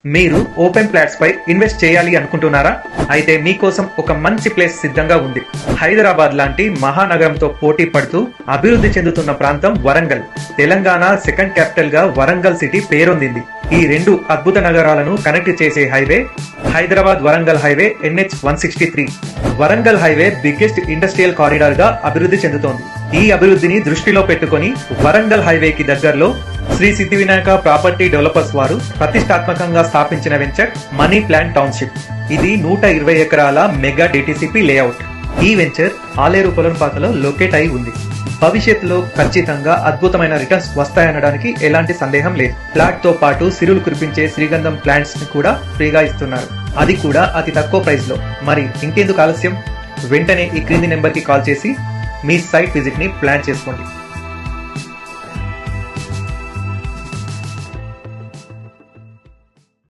మీరు open plots పై invest చేయాలి అనుకుంటున్నారా? అయితే మీకోసం ఒక మంచి ప్లేస్ సిద్ధంగా ఉంది. హైదరాబాద్ లాంటి మహానగరంతో పోటీ పడుతూ అభివృద్ధి చెందుతున్న ప్రాంతం వరంగల్. తెలంగాణ సెకండ్ క్యాపిటల్ గా వరంగల్ సిటీ పేరొందింది. ఈ రెండు అద్భుత నగరాలను కనెక్ట్ చేసే highway Hyderabad Warangal highway NH 163. Warangal highway biggest industrial corridor గా అభివృద్ధి చెందుతోంది. ఈ అభివృద్ధిని దృష్టిలో పెట్టుకుని వరంగల్ హైవేకి దగ్గరలో శ్రీ సిద్ధి వినాయక ప్రాపర్టీ డెవలపర్స్ వారు ప్రతిష్టాత్మకంగా స్థాపించిన వెంచర్ మనీ ప్లాంట్ టౌన్షిప్. ఇది 120 ఎకరాల మెగా DTCP లేఅవుట్. ఈ వెంచర్ ఆలేరు పొలంపాకలో లొకేట్ అయి ఉంది. భవిష్యత్తులో ఖచ్చితంగా అద్భుతమైన రిటర్న్స్ వస్తాయనడానికి ఎలాంటి సందేహం లేదు. ఫ్లాట్ తో పాటు సిరులు కురిపించే శ్రీగంధం ప్లాంట్స్ ని కూడా ఫ్రీగా ఇస్తున్నారు. అది కూడా అతి తక్కువ ప్రైస్ లో. మరి ఇంకెందుకు ఆలస్యం? వెంటనే ఈ క్రింది నెంబర్ కి కాల్ చేసి మీ సైట్ విజిట్ ని ప్లాన్ చేసుకోండి.